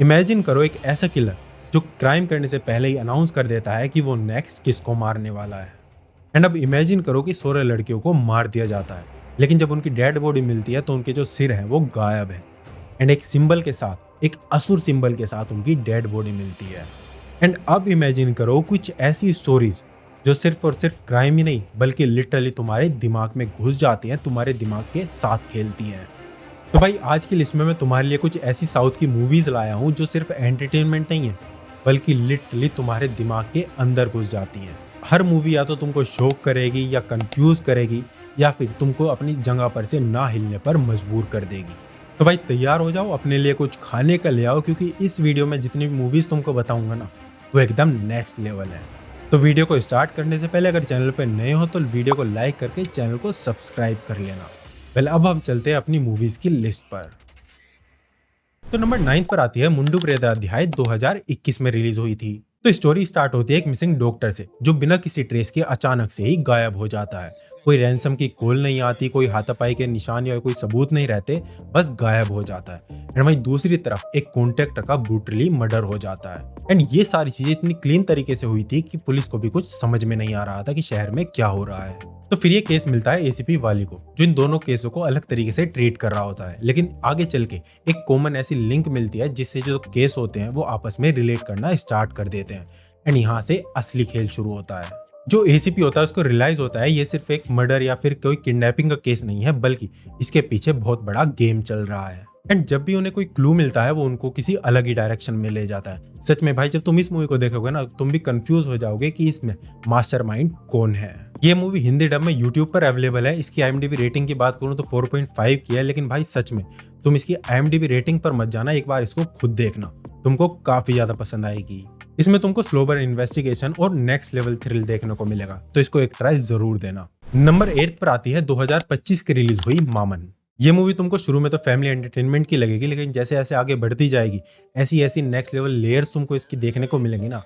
Imagine करो एक ऐसा किलर जो क्राइम करने से पहले ही अनाउंस कर देता है कि वो नेक्स्ट किसको मारने वाला है। एंड अब इमेजिन करो कि 16 लड़कियों को मार दिया जाता है, लेकिन जब उनकी डेड बॉडी मिलती है तो उनके जो सिर हैं वो गायब है। एंड एक सिंबल के साथ, एक असुर सिंबल के साथ उनकी डेड बॉडी मिलती है। एंड अब इमेजिन करो कुछ ऐसी स्टोरीज जो सिर्फ और सिर्फ क्राइम ही नहीं बल्कि लिटरली तुम्हारे दिमाग में घुस जाती हैं, तुम्हारे दिमाग के साथ खेलती हैं। तो भाई आज की लिस्ट में मैं तुम्हारे लिए कुछ ऐसी साउथ की मूवीज लाया हूँ जो सिर्फ एंटरटेनमेंट नहीं है बल्कि लिटरली तुम्हारे दिमाग के अंदर घुस जाती हैं। हर मूवी या तो तुमको शॉक करेगी या कंफ्यूज करेगी या फिर तुमको अपनी जगह पर से ना हिलने पर मजबूर कर देगी। तो भाई तैयार हो जाओ, अपने लिए कुछ खाने का ले आओ, क्योंकि इस वीडियो में जितनी भी मूवीज तुमको बताऊंगा ना वो एकदम नेक्स्ट लेवल है। तो वीडियो को स्टार्ट करने से पहले अगर चैनल पर नए हो तो वीडियो को लाइक करके चैनल को सब्सक्राइब कर लेना। वेल अब हम चलते हैं अपनी मूवीज की लिस्ट पर। तो नंबर 9 पर आती है मुंडू प्रेताध्याय 2021 में रिलीज हुई थी। तो स्टोरी स्टार्ट होती है एक मिसिंग डॉक्टर से जो बिना किसी ट्रेस के अचानक से ही गायब हो जाता है। कोई रैंसम की कॉल नहीं आती, कोई हाथापाई के निशान या कोई सबूत नहीं रहते, बस गायब हो जाता है। एंड वहीं दूसरी तरफ एक कॉन्ट्रैक्टर का ब्रूटली मर्डर हो जाता है। एंड ये सारी चीजें इतनी क्लीन तरीके से हुई थी कि पुलिस को भी कुछ समझ में नहीं आ रहा था कि शहर में क्या हो रहा है। तो फिर ये केस मिलता है एसीपी वाली को, जो इन दोनों केसों को अलग तरीके से ट्रीट कर रहा होता है। लेकिन आगे चल के एक कॉमन ऐसी लिंक मिलती है जिससे जो केस होते हैं वो आपस में रिलेट करना स्टार्ट कर देते हैं। एंड यहाँ से असली खेल शुरू होता है। जो एसीपी होता है उसको रियलाइज होता है ये सिर्फ एक मर्डर या फिर कोई किडनैपिंग का केस नहीं है बल्कि इसके पीछे बहुत बड़ा गेम चल रहा है। एंड जब भी उन्हें कोई क्लू मिलता है वो उनको किसी अलग ही डायरेक्शन में ले जाता है। सच में भाई जब तुम इस मूवी को देखोगे ना तुम भी कंफ्यूज हो जाओगे कि इसमें मास्टरमाइंड कौन है। ये मूवी हिंदी डब में यूट्यूब पर अवेलेबल है। इसकी IMDb रेटिंग की बात करूं तो 4.5 की है। लेकिन भाई सच में तुम इसकी IMDb रेटिंग पर मत जाना, एक बार इसको खुद देखना, तुमको काफी ज्यादा पसंद आएगी। इसमें तुमको स्लो बर्न इन्वेस्टिगेशन और नेक्स्ट लेवल थ्रिल देखने को मिलेगा, तो इसको एक ट्राई जरूर देना। नंबर 8 पर आती है 2025 की रिलीज हुई मामन। ये मूवी तुमको शुरू में तो फैमिली एंटरटेनमेंट की लगेगी, लेकिन जैसे जैसे आगे बढ़ती जाएगी ऐसी ऐसी नेक्स्ट लेवल लेयर्स तुमको इसकी देखने को मिलेंगी ना,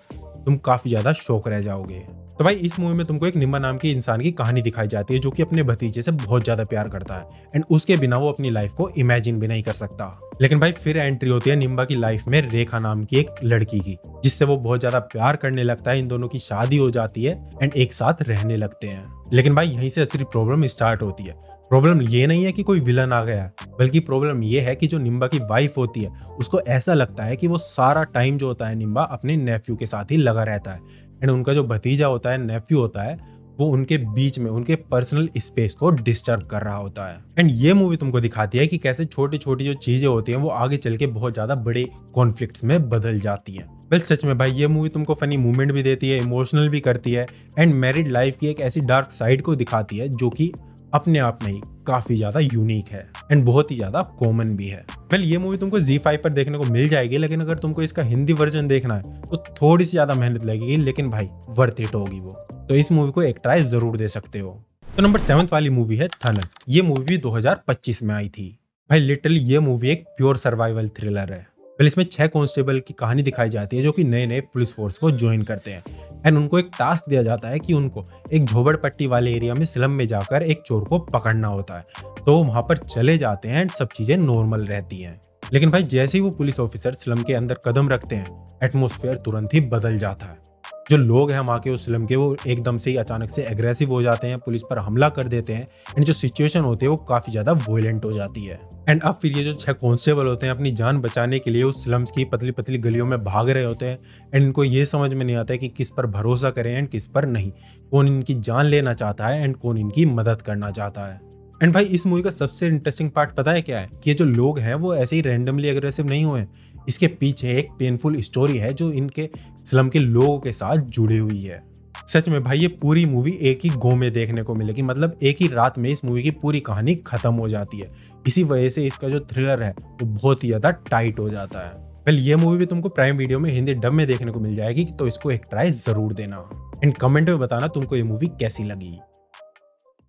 तुम काफी ज्यादा शौक रह जाओगे। तो भाई इस मूवी में तुमको एक निम्बा नाम के इंसान की कहानी दिखाई जाती है जो कि अपने भतीजे से बहुत ज्यादा प्यार करता है एंड उसके बिना वो अपनी लाइफ को इमेजिन भी नहीं कर सकता। लेकिन भाई फिर एंट्री होती है निम्बा की लाइफ में रेखा नाम की एक लड़की की, जिससे वो बहुत ज्यादा प्यार करने लगता है। इन दोनों की शादी हो जाती है एंड एक साथ रहने लगते हैं। लेकिन भाई यहीं से असली प्रॉब्लम स्टार्ट होती है। प्रॉब्लम ये नहीं है कि कोई विलन आ गया, बल्कि प्रॉब्लम ये है कि जो निम्बा की वाइफ होती है उसको ऐसा लगता है कि वो सारा टाइम जो होता है निम्बा अपने नेफ्यू के साथ ही लगा रहता है। एंड उनका जो भतीजा होता है, नेफ्यू होता है, वो उनके बीच में उनके पर्सनल स्पेस को डिस्टर्ब कर रहा होता है। एंड ये मूवी तुमको दिखाती है कि कैसे छोटी छोटी जो चीजें होती हैं वो आगे चल के बहुत ज्यादा बड़े कॉन्फ्लिक्ट्स में बदल जाती हैं। वेल सच में भाई ये मूवी तुमको फनी मूवमेंट भी देती है, इमोशनल भी करती है एंड मैरिड लाइफ की एक ऐसी डार्क साइड को दिखाती है जो कि अपने आप में ही काफी ज्यादा यूनिक है एंड बहुत ही ज्यादा कॉमन भी है। वेल ये मूवी तुमको ZEE5 पर देखने को मिल जाएगी, लेकिन अगर तुमको इसका हिंदी वर्जन देखना है तो थोड़ी सी ज्यादा मेहनत लगेगी, लेकिन भाई वर्थ इट होगी वो। तो इस मूवी को एक ट्राई जरूर दे सकते हो। तो नंबर 7 वाली मूवी है थनल। ये मूवी भी 2025 में आई थी। भाई लिटरली ये मूवी एक प्योर सर्वाइवल थ्रिलर है। वेल इसमें 6 कांस्टेबल की कहानी दिखाई जाती है जो कि नए नए पुलिस फोर्स को ज्वाइन करते हैं एंड उनको एक टास्क दिया जाता है कि उनको एक झोपड़पट्टी वाले एरिया में स्लम में जाकर एक चोर को पकड़ना होता है। तो वहां पर चले जाते हैं एंड सब चीजें नॉर्मल रहती हैं। लेकिन भाई जैसे ही वो पुलिस ऑफिसर स्लम के अंदर कदम रखते हैं एटमॉस्फेयर तुरंत ही बदल जाता है। जो लोग हैं वहाँ के उस स्लम के वो एकदम से ही अचानक से एग्रेसिव हो जाते हैं, पुलिस पर हमला कर देते हैं एंड जो सिचुएशन होती है वो काफी ज्यादा वॉयलेंट हो जाती है। एंड अब फिर ये जो 6 कांस्टेबल होते हैं अपनी जान बचाने के लिए उस स्लम्स की पतली पतली गलियों में भाग रहे होते हैं एंड इनको ये समझ में नहीं आता है कि किस पर भरोसा करें एंड किस पर नहीं, कौन इनकी जान लेना चाहता है एंड कौन इनकी मदद करना चाहता है। एंड भाई इस मूवी का सबसे इंटरेस्टिंग पार्ट पता है क्या है? कि ये जो लोग हैं वो ऐसे ही रैंडमली एग्रेसिव नहीं हुए, इसके पीछे एक पेनफुल स्टोरी है जो इनके स्लम के लोगों के साथ जुड़ी हुई है। सच में भाई ये पूरी मूवी एक ही गो में देखने को मिलेगी, मतलब एक ही रात में इस मूवी की पूरी कहानी खत्म हो जाती है। इसी वजह से इसका जो थ्रिलर है वो बहुत ही ज्यादा टाइट हो जाता है। वेल ये मूवी भी तुमको प्राइम वीडियो में हिंदी डब में देखने को मिल जाएगी, तो इसको एक ट्राई जरूर देना एंड कमेंट में बताना तुमको ये मूवी कैसी लगी।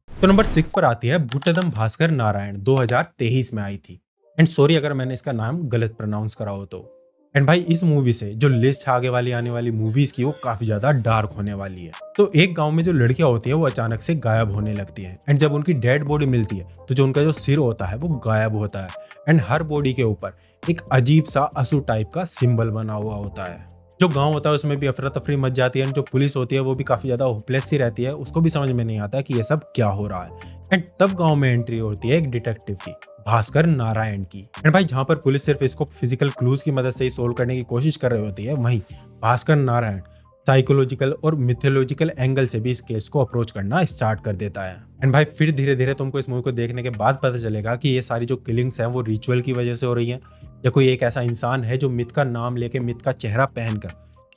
तो नंबर 6 पर आती है भुट्टदम भास्कर नारायण, 2023 में आई थी। एंड सॉरी अगर मैंने इसका नाम गलत प्रोनाउंस करा हो तो। एंड भाई इस मूवी से जो लिस्ट आगे वाली आने वाली मूवीज की वो काफी ज्यादा डार्क होने वाली है। तो एक गांव में जो लड़कियां होती हैं वो अचानक से गायब होने लगती हैं एंड जब उनकी डेड बॉडी मिलती है तो जो उनका जो सिर होता है वो गायब होता है एंड हर बॉडी के ऊपर एक अजीब सा असुर टाइप का सिंबल बना हुआ होता है। जो गांव होता है उसमें भी अफरा तफरी मच जाती है एंड जो पुलिस होती है वो भी काफी ज्यादा होपलेस सी रहती है, उसको भी समझ में नहीं आता कि ये सब क्या हो रहा है। एंड तब गांव में एंट्री होती है एक डिटेक्टिव की, भास्कर नारायण की। एंड भाई जहां पर पुलिस सिर्फ इसको फिजिकल क्लूज की मदद से ही सोल्व करने की कोशिश कर रही होती है, वहीं भास्कर नारायण साइकोलॉजिकल और मिथोलॉजिकल एंगल से भी इस केस को अप्रोच करना स्टार्ट कर देता है। एंड भाई फिर धीरे धीरे तुमको इस मूवी को देखने के बाद पता चलेगा कि ये सारी जो किलिंग्स हैं वो रिचुअल की वजह से हो रही हैं या कोई एक ऐसा इंसान है जो मिथ का नाम लेके मिथ का चेहरा पहनकर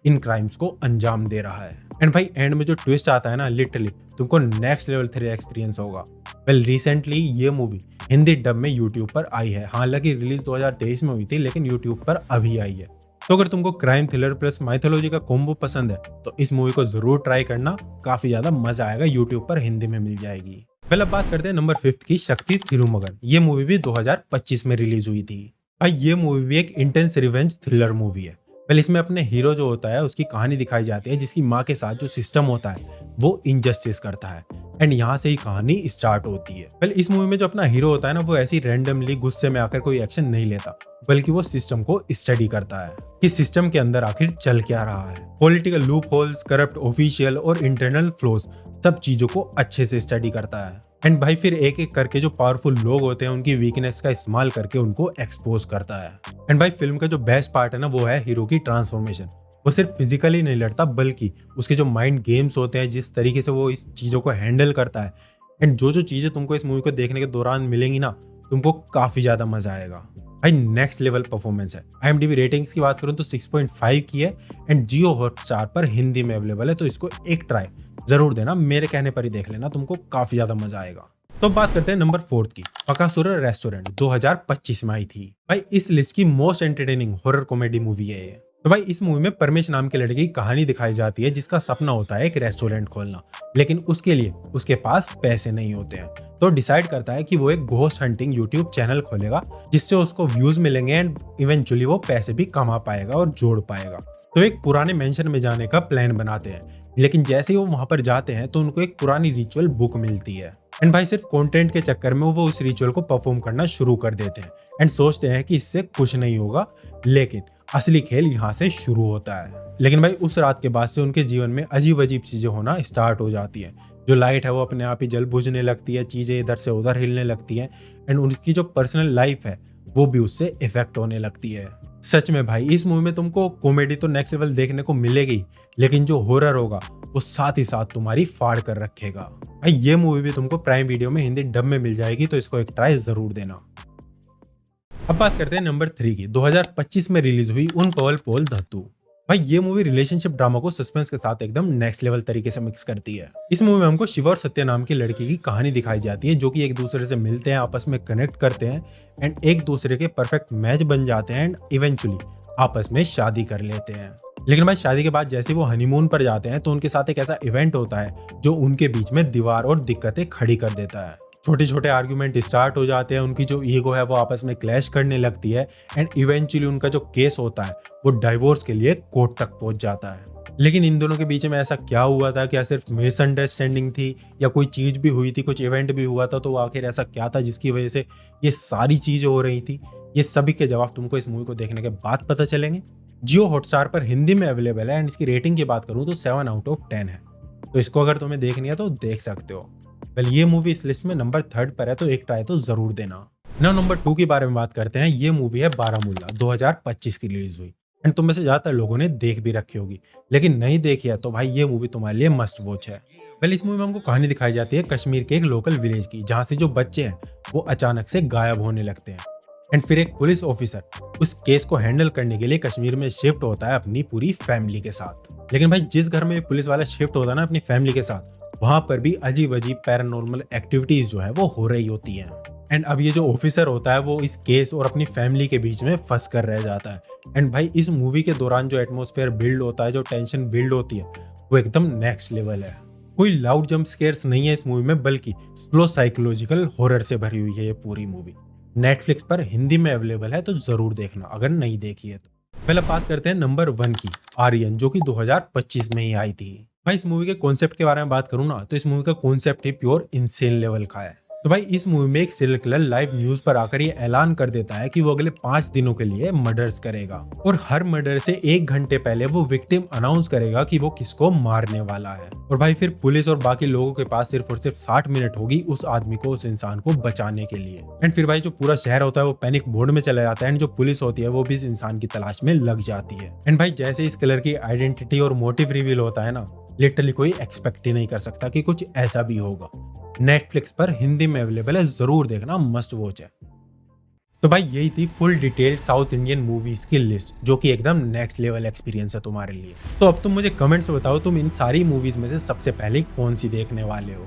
इन क्राइम्स को अंजाम दे रहा है। एंड भाई एंड में जो ट्विस्ट आता है ना, लिटरली तुमको नेक्स्ट लेवल 3 एक्सपीरियंस होगा। वेल रिसेंटली ये मूवी हिंदी डब में यूट्यूब पर आई है, हालांकि रिलीज 2023 में हुई थी लेकिन यूट्यूब पर अभी आई है। तो अगर तुमको क्राइम थ्रिलर प्लस माइथोलॉजी का कॉम्बो पसंद है तो इस मूवी को जरूर ट्राई करना, काफी ज्यादा मजा आएगा, यूट्यूब पर हिंदी में मिल जाएगी। पहले अब बात करते हैं नंबर 5 की, शक्ति थिरुमगन। ये मूवी भी 2025 में रिलीज हुई थी। भाई ये मूवी भी एक इंटेंस रिवेंज थ्रिलर मूवी है। पहले इसमें अपने हीरो जो होता है उसकी कहानी दिखाई जाती है जिसकी माँ के साथ जो सिस्टम होता है वो इनजस्टिस करता है एंड यहाँ से ही कहानी स्टार्ट होती है। पहले इस मूवी में जो अपना हीरो होता है ना वो ऐसी रैंडमली गुस्से में आकर कोई एक्शन नहीं लेता, बल्कि वो सिस्टम को स्टडी करता है कि सिस्टम के अंदर आखिर चल क्या रहा है। Political loop holes, corrupt official और इंटरनल फ्लोज, सब चीजों को अच्छे से स्टडी करता है। एंड भाई फिर एक एक करके जो पावरफुल लोग होते हैं उनकी वीकनेस का इस्तेमाल करके उनको एक्सपोज करता है। एंड भाई फिल्म का जो बेस्ट पार्ट है ना वो है हीरो की ट्रांसफॉर्मेशन। वो सिर्फ फिजिकली नहीं लड़ता बल्कि उसके जो माइंड गेम्स होते हैं, जिस तरीके से वो इस चीजों को हैंडल करता है एंड जो जो चीजें तुमको इस मूवी को देखने के दौरान मिलेंगी ना, तुमको काफी ज्यादा मजा आएगा। भाई नेक्स्ट लेवल परफॉर्मेंस है। IMDb रेटिंग्स की बात करूं तो 6.5 की है एंड जियो हॉटस्टार पर हिंदी में अवेलेबल है, तो इसको एक ट्राई जरूर देना, मेरे कहने पर ही देख लेना, तुमको काफी ज्यादा मजा आएगा। तो बात करते हैं नंबर 4 की, बकासुर रेस्टोरेंट 2025 में आई थी। भाई इस लिस्ट की most entertaining horror comedy movie है ये। तो भाई इस मूवी में परमेश नाम के लड़के की कहानी दिखाई जाती है जिसका सपना होता है एक रेस्टोरेंट खोलना, लेकिन उसके लिए उसके पास पैसे नहीं होते हैं। तो डिसाइड करता है कि वो एक घोस्ट हंटिंग यूट्यूब चैनल खोलेगा जिससे उसको व्यूज मिलेंगे एंड इवेंचुअली वो पैसे भी कमा पाएगा और जोड़ पाएगा। तो एक पुराने मेंशन में जाने का प्लान बनाते हैं, लेकिन जैसे ही वो वहां पर जाते हैं तो उनको एक पुरानी रिचुअल बुक मिलती है एंड भाई सिर्फ कंटेंट के चक्कर में वो उस रिचुअल को परफॉर्म करना शुरू कर देते हैं एंड सोचते हैं कि इससे कुछ नहीं होगा, लेकिन असली खेल यहाँ से शुरू होता है। लेकिन भाई उस रात के बाद से उनके जीवन में अजीब अजीब चीजें होना स्टार्ट हो जाती हैं। जो लाइट है वो अपने आप ही जल बुझने लगती है, चीजें इधर से उधर हिलने लगती हैं एंड उनकी जो पर्सनल लाइफ है वो भी उससे इफेक्ट होने लगती है। सच में भाई इस मूवी में तुमको कॉमेडी तो नेक्स्ट लेवल देखने को मिलेगी, लेकिन जो हॉरर होगा वो साथ ही साथ तुम्हारी फाड़ कर रखेगा। भाई ये मूवी भी तुमको प्राइम वीडियो में हिंदी डब में मिल जाएगी, तो इसको एक ट्राई जरूर देना। अब बात करते हैं नंबर 3 की, 2025 में रिलीज हुई उन पवल पोल धत्तू। भाई ये मूवी रिलेशनशिप ड्रामा को सस्पेंस के साथ एकदम नेक्स्ट लेवल तरीके से मिक्स करती है। इस मूवी में हमको शिवा और सत्य नाम की लड़की की कहानी दिखाई जाती है जो कि एक दूसरे से मिलते हैं, आपस में कनेक्ट करते हैं एंड एक दूसरे के परफेक्ट मैच बन जाते हैं एंड इवेंचुअली आपस में शादी कर लेते हैं। लेकिन भाई शादी के बाद जैसे वो हनीमून पर जाते हैं तो उनके साथ एक ऐसा इवेंट होता है जो उनके बीच में दीवार और दिक्कतें खड़ी कर देता है। छोटे छोटे आर्ग्यूमेंट स्टार्ट हो जाते हैं, उनकी जो ईगो है वो आपस में क्लैश करने लगती है एंड इवेंचुअली उनका जो केस होता है वो डाइवोर्स के लिए कोर्ट तक पहुंच जाता है। लेकिन इन दोनों के बीच में ऐसा क्या हुआ था, क्या सिर्फ मिसअंडरस्टैंडिंग थी या कोई चीज भी हुई थी, कुछ इवेंट भी हुआ था, तो आखिर ऐसा क्या था जिसकी वजह से ये सारी चीजें हो रही थी, ये सभी के जवाब तुमको इस मूवी को देखने के बाद पता चलेंगे। जियो हॉटस्टार पर हिंदी में अवेलेबल है एंड इसकी रेटिंग की बात करूं तो 7/10 है, तो इसको अगर तुम्हें देखनी है तो देख सकते हो। वेल ये मूवी इस लिस्ट में नंबर 3 पर है, तो एक ट्राई तो जरूर देना। नंबर 2 के बारे में बात करते हैं। ये मूवी है बारामूला, 2025 की रिलीज हुई एंड तुम में से ज्यादातर लोगों ने देख भी रखी होगी, लेकिन नहीं देखी है तो भाई ये मूवी तुम्हारे लिए मस्ट वॉच है। वेल इस मूवी में हमको कहानी दिखाई जाती है कश्मीर के एक लोकल विलेज की, जहाँ से जो बच्चे हैं वो अचानक से गायब होने लगते हैं एंड फिर एक पुलिस ऑफिसर उस केस को हैंडल करने के लिए कश्मीर में शिफ्ट होता है अपनी पूरी फैमिली के साथ। लेकिन भाई जिस घर में पुलिस वाला शिफ्ट होता है ना अपनी फैमिली के साथ, वहां पर भी अजीब अजीब पैरानॉर्मल एक्टिविटीज जो है वो हो रही होती हैं एंड अब ये जो ऑफिसर होता है वो इस केस और अपनी फैमिली के बीच में फंस कर रह जाता है। एंड भाई इस मूवी के दौरान जो एटमॉस्फेयर बिल्ड होता है, जो टेंशन बिल्ड होती है, वो एकदम नेक्स्ट लेवल है। कोई लाउड जंप स्केयर्स नहीं है इस मूवी में, बल्कि स्लो साइकोलॉजिकल हॉरर से भरी हुई है ये पूरी मूवी। नेटफ्लिक्स पर हिंदी में अवेलेबल है, तो जरूर देखना अगर नहीं देखी है तो। पहले बात करते हैं नंबर 1 की, आर्यन, जो कि 2025 में ही आई थी। भाई इस मूवी के कॉन्सेप्ट के बारे में बात करूँ ना, तो इस मूवी का कॉन्सेप्ट ही प्योर इंसेन लेवल का है। तो भाई इस मूवी में एक सीरियल किलर लाइव न्यूज पर आकर ये ऐलान कर देता है कि वो अगले 5 दिनों के लिए मर्डर्स करेगा, और हर मर्डर से 1 घंटे पहले वो विक्टिम अनाउंस करेगा कि वो किसको मारने वाला है। और भाई फिर पुलिस और बाकी लोगों के पास सिर्फ और सिर्फ 60 मिनट होगी उस आदमी को, उस इंसान को बचाने के लिए। एंड फिर भाई जो पूरा शहर होता है वो पैनिक मोड में चला जाता है, एंड जो पुलिस होती है वो भी इस इंसान की तलाश में लग जाती है। एंड भाई जैसे इस किलर की आइडेंटिटी और मोटिव रिवील होता है ना, लिटरली कोई एक्सपेक्ट ही नहीं कर सकता कि कुछ ऐसा भी होगा। नेटफ्लिक्स पर हिंदी में अवेलेबल है, जरूर देखना, मस्ट वॉच है। तो भाई यही थी full detailed south Indian movies की लिस्ट, जो कि एकदम नेक्स्ट लेवल एक्सपीरियंस है तुम्हारे लिए। तो अब तुम मुझे कमेंट्स में बताओ, तुम इन सारी मूवीज में से सबसे पहले कौन सी देखने वाले हो।